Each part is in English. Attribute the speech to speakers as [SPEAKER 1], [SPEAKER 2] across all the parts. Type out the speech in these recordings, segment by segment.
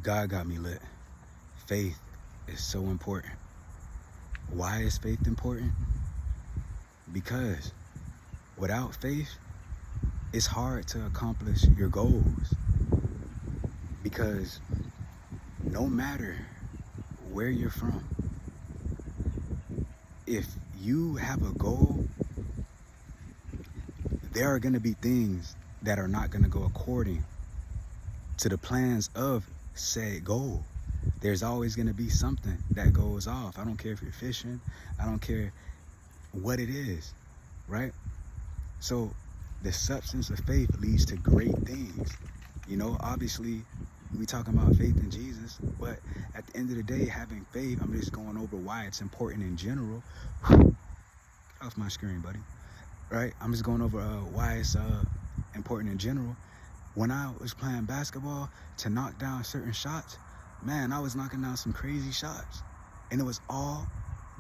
[SPEAKER 1] God got me lit. Faith is so important. Why is faith important? Because without faith, it's hard to accomplish your goals. Because no matter where you're from, if you have a goal, there are going to be things that are not going to go according to the plans of said goal. There's always going to be something that goes off. I don't care if you're fishing. I don't care what it is, right? So the substance of faith leads to great things. You know, obviously, we talking about faith in Jesus, but at the end of the day, having faith, I'm just going over why it's important in general. Get off my screen, buddy. Right? I'm just going over why it's important in general. When I was playing basketball, to knock down certain shots, man, I was knocking down some crazy shots. And it was all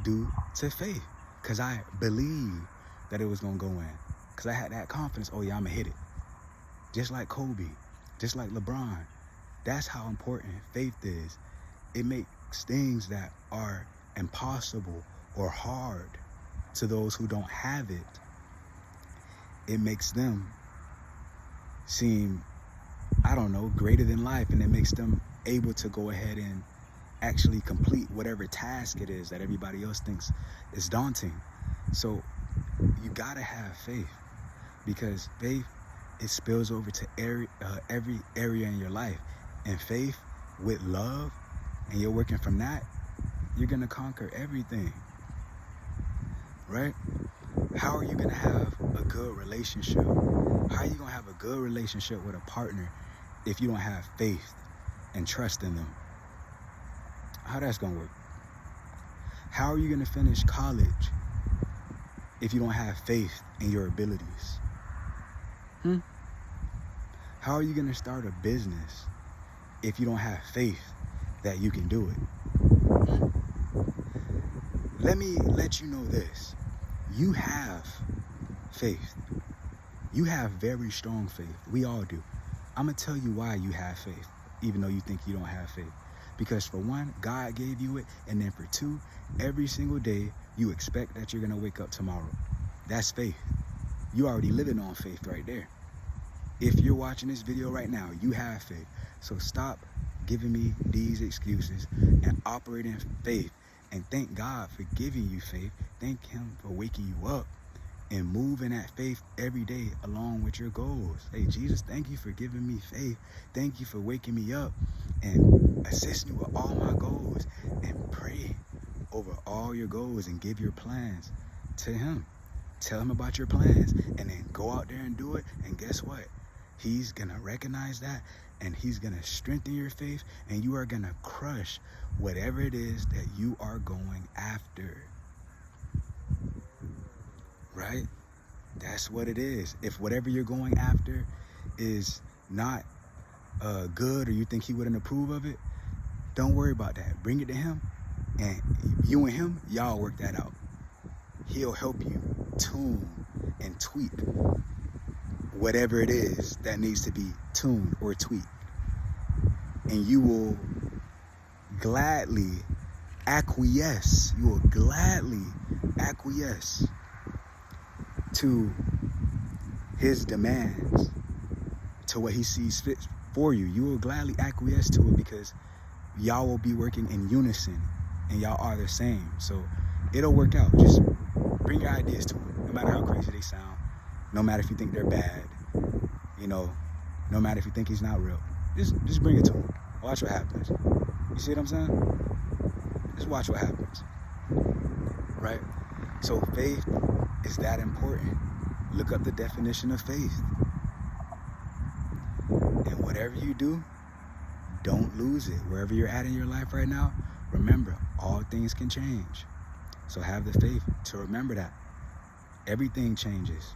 [SPEAKER 1] due to faith. Because I believed that it was going to go in. Because I had that confidence, oh yeah, I'm going to hit it. Just like Kobe, just like LeBron. That's how important faith is. It makes things that are impossible or hard to those who don't have it, it makes them seem, I don't know, greater than life. And it makes them able to go ahead and actually complete whatever task it is that everybody else thinks is daunting. So you gotta have faith, because faith, it spills over to every area in your life. And faith with love, and you're working from that, you're gonna conquer everything, right? How are you gonna have a good relationship? How are you gonna have a good relationship with a partner if you don't have faith and trust in them? How that's gonna work? How are you gonna finish college if you don't have faith in your abilities? How are you gonna start a business if you don't have faith that you can do it? Let me let you know this. You have faith. You have very strong faith. We all do. I'm going to tell you why you have faith, even though you think you don't have faith. Because for one, God gave you it. And then for two, every single day, you expect that you're going to wake up tomorrow. That's faith. You already living on faith right there. If you're watching this video right now, you have faith. So stop giving me these excuses and operate in faith. And thank God for giving you faith. Thank Him for waking you up and moving that faith every day along with your goals. Hey, Jesus, thank you for giving me faith. Thank you for waking me up and assisting me with all my goals. And pray over all your goals and give your plans to Him. Tell Him about your plans and then go out there and do it. And guess what? He's going to recognize that, and He's going to strengthen your faith, and you are going to crush whatever it is that you are going after. Right? That's what it is. If whatever you're going after is not good, or you think He wouldn't approve of it, don't worry about that. Bring it to Him, and you and Him, y'all work that out. He'll help you tune and tweak whatever it is that needs to be tuned or tweaked. And you will gladly acquiesce. You will gladly acquiesce to His demands, to what He sees fit for you. You will gladly acquiesce to it, because y'all will be working in unison and y'all are the same. So it'll work out. Just bring your ideas to Him, no matter how crazy they sound, no matter if you think they're bad, you know, no matter if you think He's not real. Just bring it to Him. Watch what happens. You see what I'm saying? Just watch what happens. Right? So faith is that important. Look up the definition of faith. And whatever you do, don't lose it. Wherever you're at in your life right now, remember, all things can change. So have the faith to remember that. Everything changes.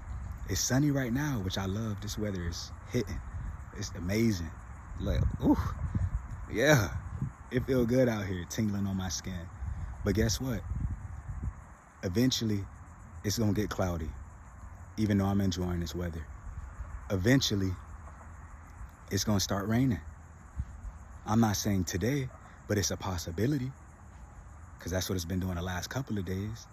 [SPEAKER 1] It's sunny right now, which I love. This weather is hitting. It's amazing. Like, ooh, yeah. It feels good out here, tingling on my skin. But guess what? Eventually, it's going to get cloudy, even though I'm enjoying this weather. Eventually, it's going to start raining. I'm not saying today, but it's a possibility, because that's what it's been doing the last couple of days.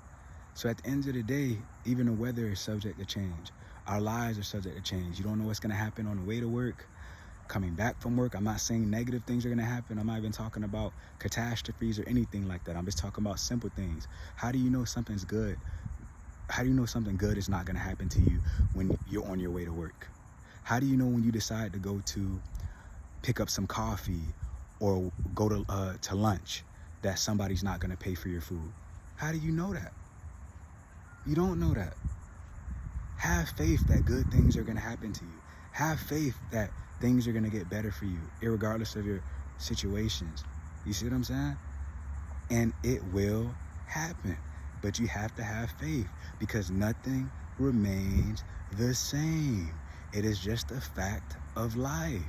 [SPEAKER 1] So at the end of the day, even the weather is subject to change. Our lives are subject to change. You don't know what's going to happen on the way to work, coming back from work. I'm not saying negative things are going to happen. I'm not even talking about catastrophes or anything like that. I'm just talking about simple things. How do you know something's good? How do you know something good is not going to happen to you when you're on your way to work? How do you know when you decide to go to pick up some coffee or go to lunch that somebody's not going to pay for your food? How do you know that? You don't know that. Have faith that good things are going to happen to you. Have faith that things are going to get better for you, irregardless of your situations. You see what I'm saying? And it will happen. But you have to have faith, because nothing remains the same. It is just a fact of life,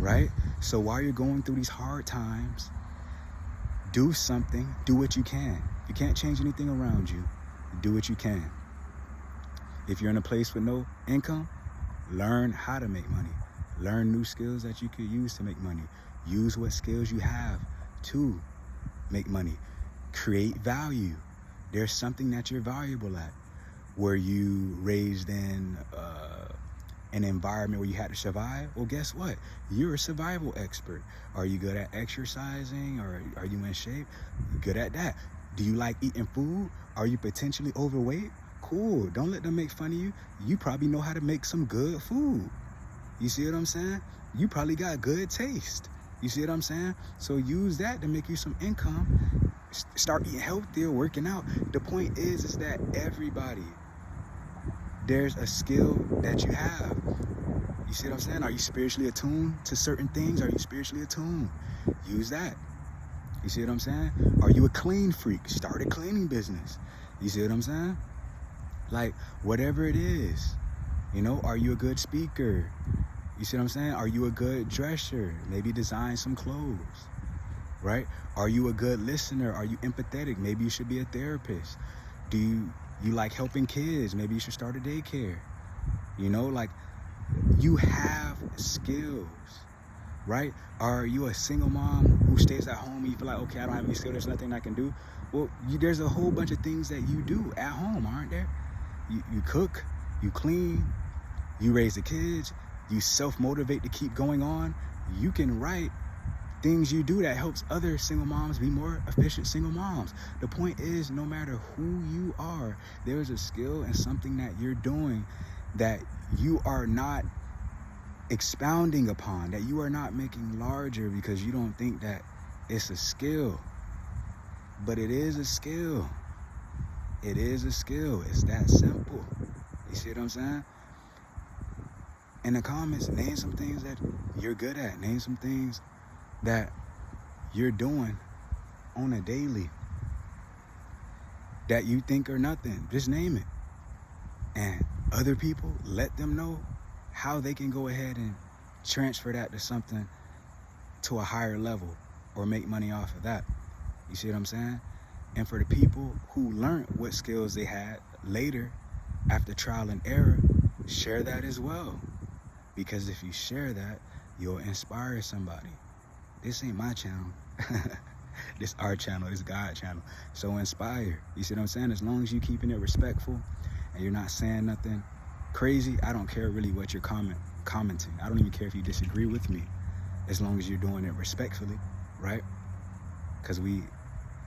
[SPEAKER 1] right? So while you're going through these hard times, do something, do what you can. If you can't change anything around you, do what you can. If you're in a place with no income, learn how to make money. Learn new skills that you could use to make money. Use what skills you have to make money. Create value. There's something that you're valuable at. Were you raised in an environment where you had to survive? Well, guess what? You're a survival expert. Are you good at exercising, or are you in shape? Good at that. Do you like eating food? Are you potentially overweight? Cool. Don't let them make fun of you. You probably know how to make some good food. You see what I'm saying? You probably got good taste. You see what I'm saying? So use that to make you some income. Start eating healthier, working out. The point is that everybody, there's a skill that you have. You see what I'm saying? Are you spiritually attuned to certain things? Are you spiritually attuned? Use that. You see what I'm saying? Are you a clean freak? Start a cleaning business. You see what I'm saying? Like, whatever it is, you know, are you a good speaker? You see what I'm saying? Are you a good dresser? Maybe design some clothes, right? Are you a good listener? Are you empathetic? Maybe you should be a therapist. Do you like helping kids? Maybe you should start a daycare. You know, like, you have skills, right? Are you a single mom who stays at home and you feel like, okay, I don't have any skill, there's nothing I can do? Well, there's a whole bunch of things that you do at home, aren't there? You cook, you clean, you raise the kids, you self-motivate to keep going on. You can write things you do that helps other single moms be more efficient single moms. The point is, no matter who you are, there's a skill and something that you're doing that you are not expounding upon, that you are not making larger because you don't think that it's a skill. But it is a skill. It is a skill. It's that simple. You see what I'm saying? In the comments, name some things that you're good at. Name some things that you're doing on a daily that you think are nothing. Just name it. And other people, let them know how they can go ahead and transfer that to something to a higher level or make money off of that. You see what I'm saying? And for the people who learned what skills they had later after trial and error, share that as well. Because if you share that, you'll inspire somebody. This ain't my channel. This our channel. This God's channel. So inspire. You see what I'm saying? As long as you're keeping it respectful and you're not saying nothing crazy, I don't care really what you're commenting. I don't even care if you disagree with me, as long as you're doing it respectfully, right? Because we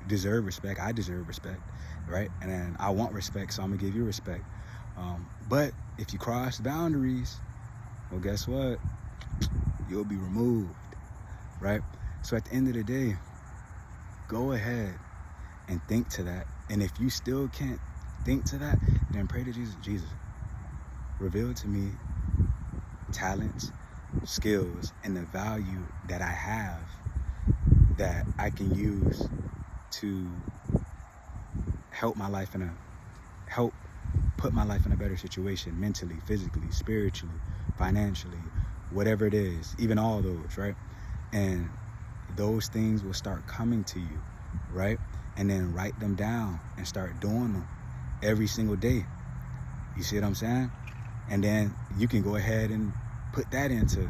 [SPEAKER 1] deserve respect. I deserve respect, right? And then I want respect, so I'm gonna give you respect. But if you cross boundaries, well, guess what? You'll be removed, right? So at the end of the day, go ahead and think to that. And if you still can't think to that, then pray to Jesus. Jesus, reveal to me talents, skills, and the value that I have that I can use to help put my life in a better situation, mentally, physically, spiritually, financially, whatever it is, even all those, right? And those things will start coming to you, right? And then write them down and start doing them every single day. You see what I'm saying? And then you can go ahead and put that into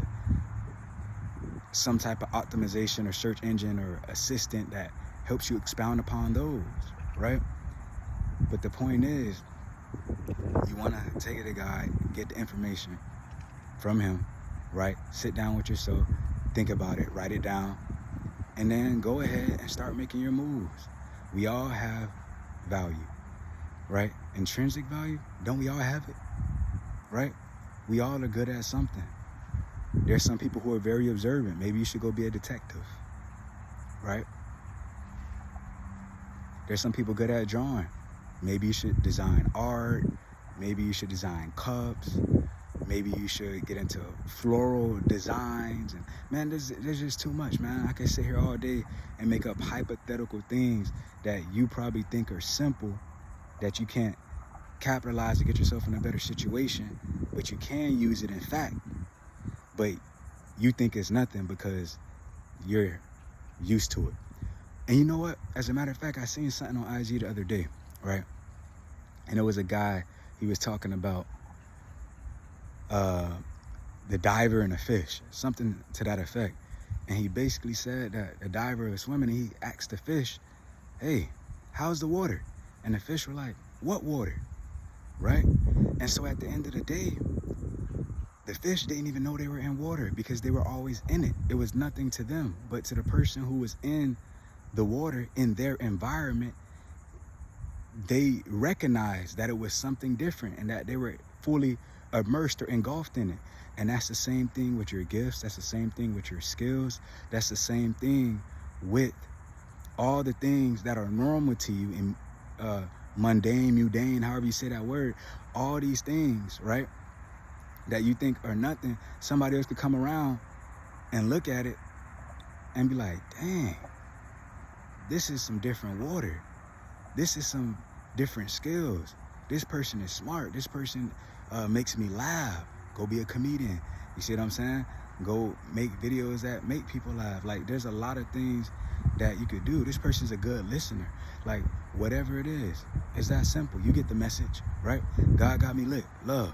[SPEAKER 1] some type of optimization or search engine or assistant that helps you expound upon those, right? But the point is, you want to take it to God, get the information from him, right? Sit down with yourself, think about it, write it down, and then go ahead and start making your moves. We all have value, right? Intrinsic value, don't we all have it, right? We all are good at something. There's some people who are very observant. Maybe you should go be a detective, right? There's some people good at drawing. Maybe you should design art. Maybe you should design cups. Maybe you should get into floral designs. And man, there's just too much, man. I can sit here all day and make up hypothetical things that you probably think are simple, that you can't capitalize to get yourself in a better situation, but you can use it in fact. But you think it's nothing because you're used to it. And you know what? As a matter of fact, I seen something on IG the other day, right? And it was a guy, he was talking about the diver and the fish, something to that effect. And he basically said that the diver was swimming and he asked the fish, hey, how's the water? And the fish were like, what water? Right? And so at the end of the day, the fish didn't even know they were in water because they were always in it. It was nothing to them, but to the person who was in the water, in their environment, they recognized that it was something different and that they were fully immersed or engulfed in it. And that's the same thing with your gifts. That's the same thing with your skills. That's the same thing with all the things that are normal to you in mundane, however you say that word. All these things, right, that you think are nothing, somebody else could come around and look at it and be like, dang, this is some different water. This is some different skills. This person is smart. This person makes me laugh. Go be a comedian. You see what I'm saying? Go make videos that make people laugh. Like, there's a lot of things that you could do. This person's a good listener. Like, whatever it is, it's that simple. You get the message, right? God got me lit. Love.